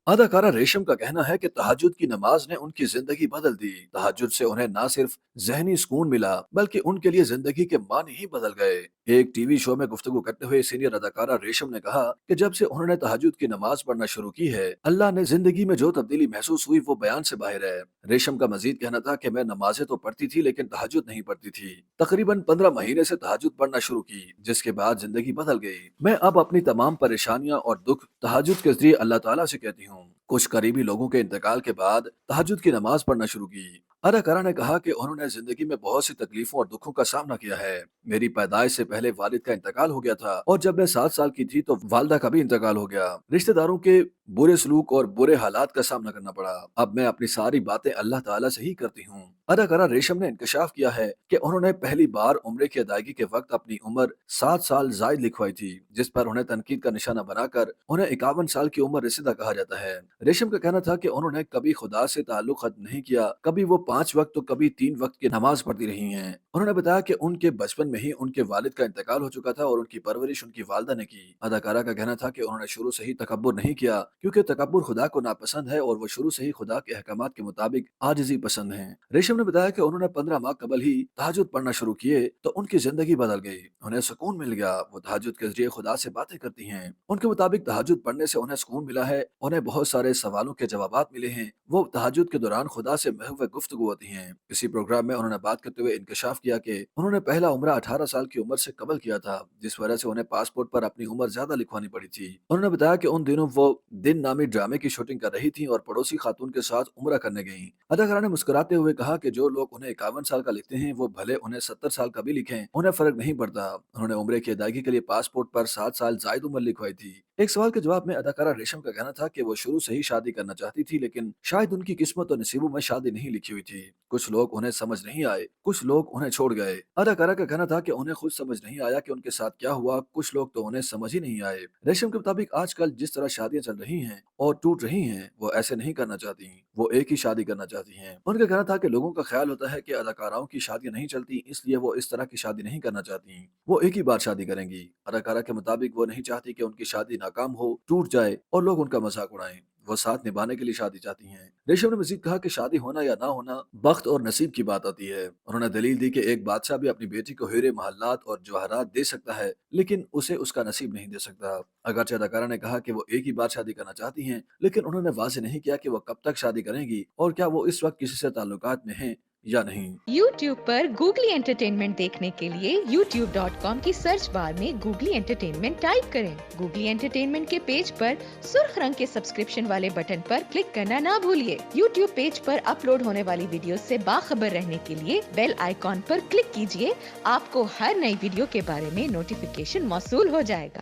अदाकारा रेशम का कहना है कि तहज्जुद की नमाज ने उनकी जिंदगी बदल दी। तहज्जुद से उन्हें न सिर्फ जहनी सुकून मिला बल्कि उनके लिए जिंदगी के मानी ही बदल गए। एक टीवी शो में गुफ्तगू करते हुए सीनियर अदाकारा रेशम ने कहा कि जब से उन्होंने तहज्जुद की नमाज पढ़ना शुरू की है, अल्लाह ने जिंदगी में जो तब्दीली महसूस हुई वो बयान से बाहर है। रेशम का मजीद कहना था कि मैं नमाजें तो पढ़ती थी लेकिन तहज्जुद नहीं पढ़ती थी। तकरीबन 15 महीने से तहज्जुद पढ़ना शुरू की, जिसके बाद जिंदगी बदल गई। मैं अब अपनी तमाम परेशानियां और दुख तहज्जुद के जरिए अल्लाह ताला से कहती हूँ। कुछ करीबी लोगों के इंतकाल के बाद तहज्जुद की नमाज पढ़ना शुरू की। अदाकारा ने कहा कि उन्होंने जिंदगी में बहुत सी तकलीफों और दुखों का सामना किया है। मेरी पैदाइश से पहले वालिद का इंतकाल हो गया था और जब मैं 7 साल की थी तो वालदा का भी इंतकाल हो गया। रिश्तेदारों के बुरे सलूक और बुरे हालात का सामना करना पड़ा। अब मैं अपनी सारी बातें अल्लाह ताला से ही करती हूँ। अदाकारा रेशम ने इंकशाफ किया है कि उन्होंने पहली बार उम्रे की अदायगी के वक्त अपनी उम्र 7 साल जायद लिखवाई थी, जिस पर उन्हें तनकीद का निशाना बनाकर उन्हें 51 साल की उम्र रसीदा कहा जाता है। रेशम का कहना था कि उन्होंने कभी खुदा से ताल्लुक खत्म नहीं किया, कभी वो 5 वक्त तो कभी 3 वक्त की नमाज पढ़ती रही हैं। उन्होंने बताया कि उनके बचपन में ही उनके वालिद का इंतकाल हो चुका था और उनकी परवरिश उनकी वालदा ने की। अदाकारा का कहना था कि उन्होंने शुरू से ही तकब्बुर नहीं किया, क्योंकि तकब्बुर खुदा को नापसंद है और वो शुरू से ही खुदा के अहकामात के मुताबिक आजिज़ी पसंद हैं। रेशम ने बताया कि उन्होंने 15 माह कबल ही तहज्जुद पढ़ना शुरू किए तो उनकी जिंदगी बदल गई। उन्हें सुकून मिल गया। वो तहज्जुद के जरिए खुदा से बातें करती हैं। उनके मुताबिक तहज्जुद पढ़ने से उन्हें सुकून मिला है। उन्हें बहुत सारे सवालों के जवाबात मिले हैं। वो तहज्जुद के दौरान खुदा से महव गुफ्तगू होती हैं। इसी प्रोग्राम में उन्होंने बात करते हुए इंकशाफ किया कि उन्होंने पहला उम्रा 18 साल की उम्र से कबल किया था, जिस वजह से उन्हें पासपोर्ट पर अपनी उम्र ज्यादा लिखवानी पड़ी थी। उन्होंने बताया कि उन दिनों वो दिन नामी ड्रामे की शूटिंग कर रही थी और पड़ोसी खातून के साथ उम्रा करने गईं। अदाकारा ने मुस्कुराते हुए कहा कि जो लोग उन्हें 51 साल का लिखते हैं वो भले उन्हें 70 साल का भी लिखें, उन्हें फर्क नहीं पड़ता। उन्होंने उम्रे की अदायगी के लिए पासपोर्ट पर 7 साल जायद उम्र लिखवाई थी। एक सवाल के जवाब में अदाकारा रेशम का कहना था कि वो शुरू से ही शादी करना चाहती थी, लेकिन शायद उनकी किस्मत और नसीबों में शादी नहीं लिखी हुई थी। कुछ लोग उन्हें समझ नहीं आए, कुछ लोग उन्हें छोड़ गए। अदाकारा का कहना था कि उन्हें खुद समझ नहीं आया कि उनके साथ क्या हुआ। कुछ लोग तो उन्हें समझ ही नहीं आए। रेशम के मुताबिक आजकल जिस तरह शादियां चल रही हैं और टूट रही हैं, वो ऐसे नहीं करना चाहती। वो एक ही शादी करना चाहती हैं। उनका कहना था कि लोगों का ख्याल होता है कि अदाकाराओं की शादियां नहीं चलती, इसलिए वो इस तरह की शादी नहीं करना चाहती। वो एक ही बार शादी करेंगी। अदाकारा के मुताबिक वो नहीं चाहती कि उनकी शादी नाकाम हो, टूट जाए और लोग उनका मजाक उड़ाएं। वो साथ निभाने के लिए शादी चाहती हैं। रेशम ने मजीद कहा कि शादी होना या ना होना बख्त और नसीब की बात आती है। उन्होंने दलील दी कि एक बादशाह भी अपनी बेटी को हीरे महल्लात और जवाहरात दे सकता है, लेकिन उसे उसका नसीब नहीं दे सकता। अगरचे अदाकारा ने कहा कि वो एक ही बार शादी करना चाहती हैं, लेकिन उन्होंने वाज़ेह नहीं किया कि वो कब तक शादी करेंगी और क्या वो इस वक्त किसी से ताल्लुकात में हैं या नहीं। YouTube पर गूगली एंटरटेनमेंट देखने के लिए youtube.com की सर्च बार में गूगली एंटरटेनमेंट टाइप करें। गूगली एंटरटेनमेंट के पेज पर सुर्ख रंग के सब्सक्रिप्शन वाले बटन पर क्लिक करना ना भूलिए। YouTube पेज पर अपलोड होने वाली वीडियो से बाखबर रहने के लिए बेल आइकॉन पर क्लिक कीजिए। आपको हर नई वीडियो के बारे में नोटिफिकेशन मौसूल हो जाएगा।